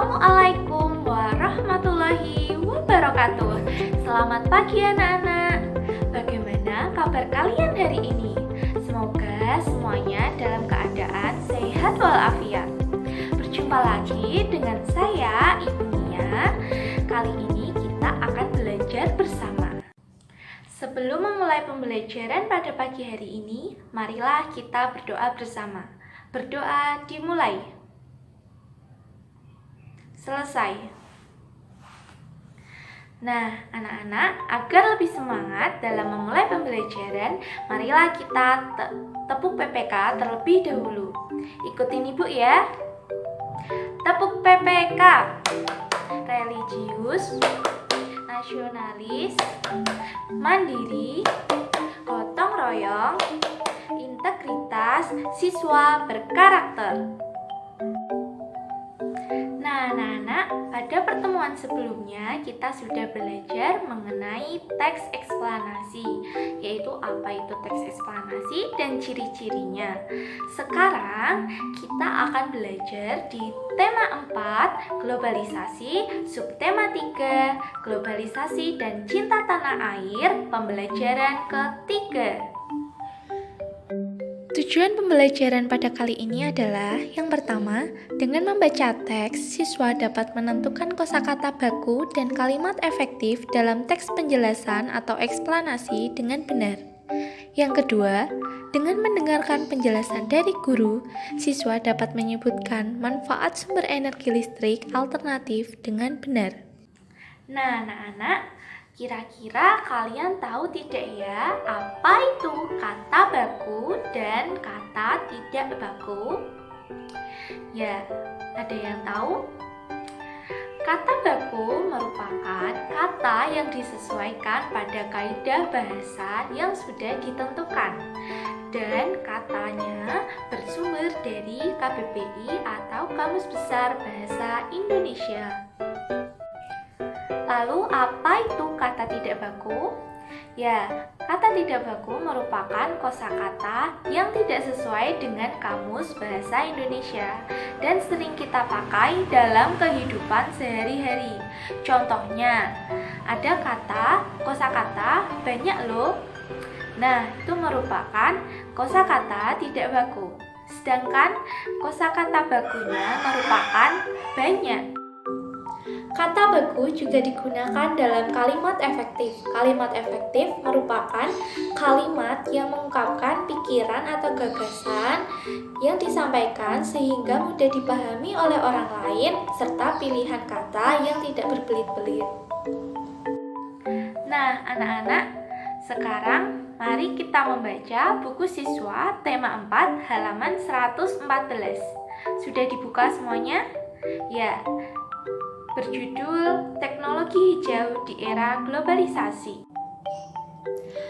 Assalamualaikum warahmatullahi wabarakatuh. Selamat pagi anak-anak. Bagaimana kabar kalian hari ini? Semoga semuanya dalam keadaan sehat walafiat. Berjumpa lagi dengan saya, Ibu Nia. Kali ini kita akan belajar bersama. Sebelum memulai pembelajaran pada pagi hari ini, marilah kita berdoa bersama. Berdoa dimulai. Selesai. Nah, anak-anak, agar lebih semangat dalam memulai pembelajaran, marilah kita tepuk PPK terlebih dahulu. Ikutin Ibu ya. Tepuk PPK. Religius, nasionalis, mandiri, gotong royong, integritas, siswa berkarakter. Nah, anak-anak, pada pertemuan sebelumnya kita sudah belajar mengenai teks eksplanasi, yaitu apa itu teks eksplanasi dan ciri-cirinya. Sekarang kita akan belajar di tema 4, globalisasi, subtema 3, globalisasi dan cinta tanah air, pembelajaran ketiga. Tujuan pembelajaran pada kali ini adalah yang pertama, dengan membaca teks, siswa dapat menentukan kosakata baku dan kalimat efektif dalam teks penjelasan atau eksplanasi dengan benar. Yang kedua, dengan mendengarkan penjelasan dari guru, siswa dapat menyebutkan manfaat sumber energi listrik alternatif dengan benar. Nah, anak-anak, kira-kira kalian tahu tidak ya, apa itu kata baku dan kata tidak baku? Ya, ada yang tahu? Kata baku merupakan kata yang disesuaikan pada kaidah bahasa yang sudah ditentukan, dan katanya bersumber dari KBBI atau Kamus Besar Bahasa Indonesia. Lalu apa itu kata tidak baku? Ya, kata tidak baku merupakan kosakata yang tidak sesuai dengan Kamus Bahasa Indonesia dan sering kita pakai dalam kehidupan sehari-hari. Contohnya, ada kosakata banyak loh. Nah, itu merupakan kosakata tidak baku. Sedangkan kosakata bakunya merupakan banyak. Kata baku juga digunakan dalam kalimat efektif. Kalimat efektif merupakan kalimat yang mengungkapkan pikiran atau gagasan yang disampaikan sehingga mudah dipahami oleh orang lain serta pilihan kata yang tidak berbelit-belit. Nah, anak-anak, sekarang mari kita membaca buku siswa tema 4 halaman 114. Sudah dibuka semuanya? Ya. Berjudul Teknologi Hijau di Era Globalisasi.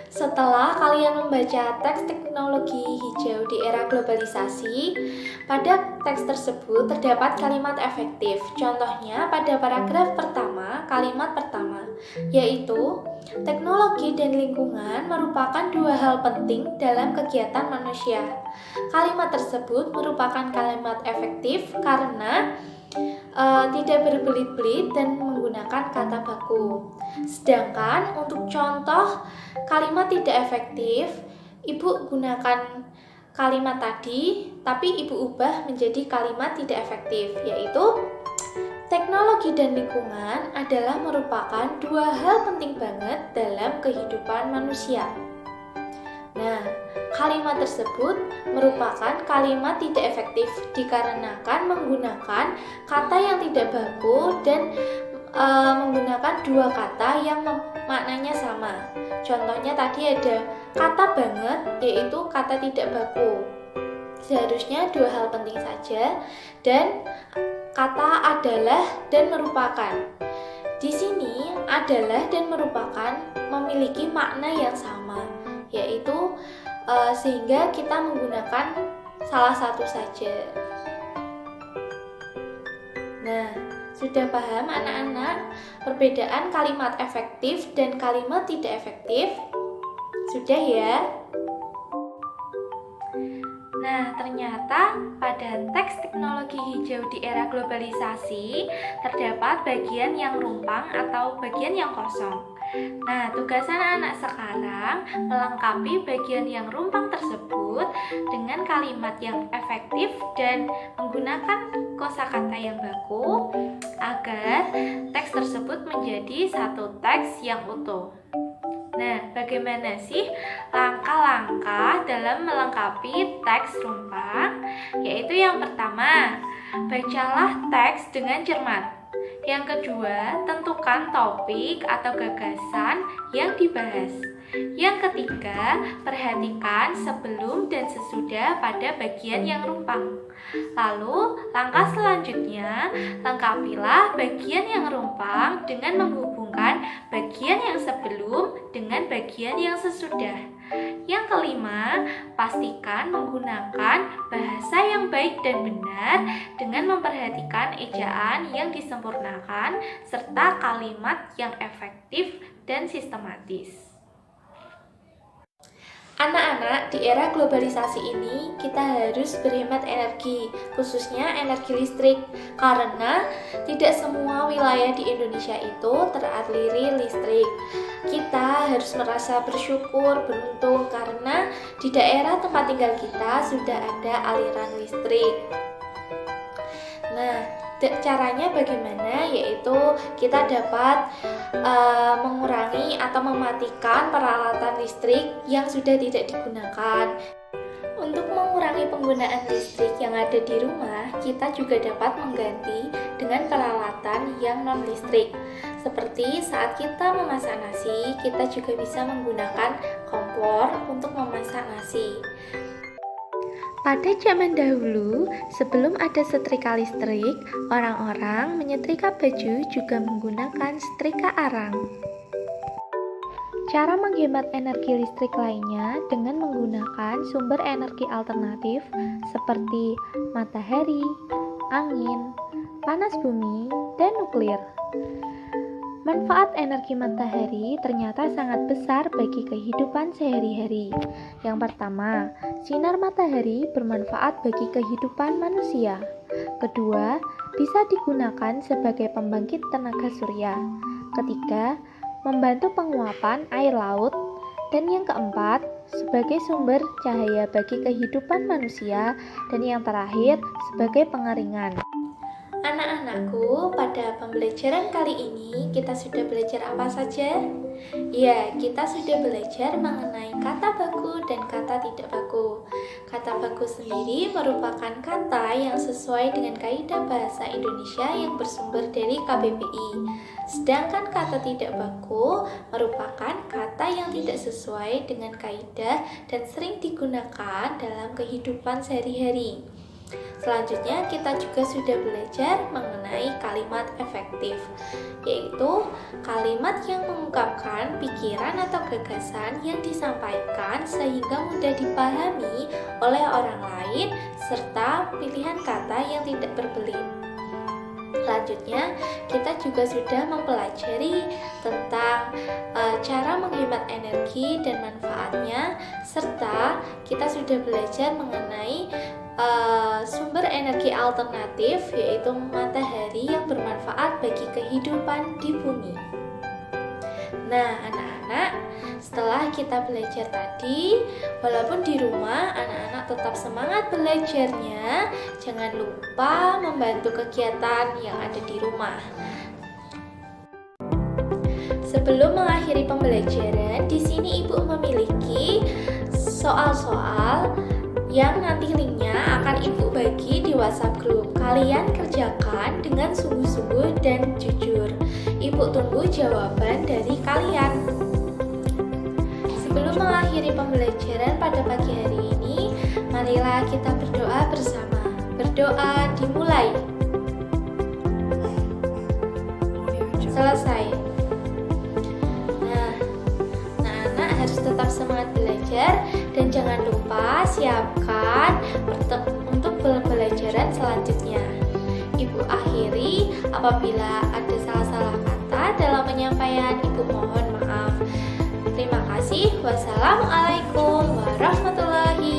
Setelah kalian membaca teks teknologi hijau di era globalisasi, pada teks tersebut terdapat kalimat efektif. Contohnya pada paragraf pertama, kalimat pertama, yaitu teknologi dan lingkungan merupakan dua hal penting dalam kegiatan manusia. Kalimat tersebut merupakan kalimat efektif karena tidak berbelit-belit dan menggunakan kata baku. Sedangkan untuk contoh kalimat tidak efektif, Ibu gunakan kalimat tadi, tapi Ibu ubah menjadi kalimat tidak efektif, yaitu teknologi dan lingkungan adalah merupakan dua hal penting banget dalam kehidupan manusia. Nah, kalimat tersebut merupakan kalimat tidak efektif dikarenakan menggunakan kata yang tidak baku dan menggunakan dua kata yang maknanya sama. Contohnya tadi ada kata banget, yaitu kata tidak baku. Seharusnya dua hal penting saja, dan kata adalah dan merupakan. Di sini adalah dan merupakan memiliki makna yang sama, yaitu sehingga kita menggunakan salah satu saja. Nah, sudah paham anak-anak perbedaan kalimat efektif dan kalimat tidak efektif? Sudah ya? Nah, ternyata Ternyata pada teks teknologi hijau di era globalisasi terdapat bagian yang rumpang atau bagian yang kosong. Nah, tugas anak-anak sekarang melengkapi bagian yang rumpang tersebut dengan kalimat yang efektif dan menggunakan kosakata yang baku agar teks tersebut menjadi satu teks yang utuh. Nah, bagaimana sih langkah-langkah dalam melengkapi teks rumpang? Yaitu yang pertama, bacalah teks dengan cermat. Yang kedua, tentukan topik atau gagasan yang dibahas. Yang ketiga, perhatikan sebelum dan sesudah pada bagian yang rumpang. Lalu, langkah selanjutnya, lengkapilah bagian yang rumpang dengan menghubungkan bagian yang sebelum dengan bagian yang sesudah. Yang kelima, pastikan menggunakan bahasa yang baik dan benar dengan memperhatikan ejaan yang disempurnakan serta kalimat yang efektif dan sistematis. Anak-anak, di era globalisasi ini kita harus berhemat energi, khususnya energi listrik, karena tidak semua wilayah di Indonesia itu teraliri listrik. Kita harus merasa bersyukur, beruntung karena di daerah tempat tinggal kita sudah ada aliran listrik. Nah, caranya bagaimana? Yaitu kita dapat mengurangi atau mematikan peralatan listrik yang sudah tidak digunakan. Untuk mengurangi penggunaan listrik yang ada di rumah, kita juga dapat mengganti dengan peralatan yang non-listrik. Seperti saat kita memasak nasi, kita juga bisa menggunakan kompor untuk memasak nasi. Pada zaman dahulu, sebelum ada setrika listrik, orang-orang menyetrika baju juga menggunakan setrika arang. Cara menghemat energi listrik lainnya dengan menggunakan sumber energi alternatif seperti matahari, angin, panas bumi, dan nuklir. Manfaat energi matahari ternyata sangat besar bagi kehidupan sehari-hari. Yang pertama, sinar matahari bermanfaat bagi kehidupan manusia. Kedua, bisa digunakan sebagai pembangkit tenaga surya. Ketiga, membantu penguapan air laut. Dan yang keempat, sebagai sumber cahaya bagi kehidupan manusia. Dan yang terakhir, sebagai pengeringan. Anak-anakku, pada pembelajaran kali ini kita sudah belajar apa saja? Ya, kita sudah belajar mengenai kata baku dan kata tidak baku. Kata baku sendiri merupakan kata yang sesuai dengan kaidah bahasa Indonesia yang bersumber dari KBBI. Sedangkan kata tidak baku merupakan kata yang tidak sesuai dengan kaidah dan sering digunakan dalam kehidupan sehari-hari. Selanjutnya kita juga sudah belajar mengenai kalimat efektif, yaitu kalimat yang mengungkapkan pikiran atau gagasan yang disampaikan sehingga mudah dipahami oleh orang lain serta pilihan kata yang tidak berbelit. Selanjutnya kita juga sudah mempelajari tentang cara menghemat energi dan manfaatnya, serta kita sudah belajar mengenai sumber energi alternatif, yaitu matahari yang bermanfaat bagi kehidupan di bumi. Nah, anak-anak, setelah kita belajar tadi, walaupun di rumah anak-anak tetap semangat belajarnya, jangan lupa membantu kegiatan yang ada di rumah. Sebelum mengakhiri pembelajaran, di sini Ibu memiliki soal-soal yang nanti linknya akan Ibu bagi di WhatsApp grup. Kalian kerjakan dengan sungguh-sungguh dan jujur. Ibu tunggu jawaban dari kalian. Sebelum mengakhiri pembelajaran pada pagi hari ini, marilah kita berdoa bersama. Berdoa dimulai. Selesai. Nah, harus tetap semangat belajar dan jangan lupa siapkan untuk pembelajaran selanjutnya. Ibu akhiri, apabila ada salah-salah kata dalam penyampaian, Ibu mohon maaf. Terima kasih. Wassalamualaikum warahmatullahi wabarakatuh.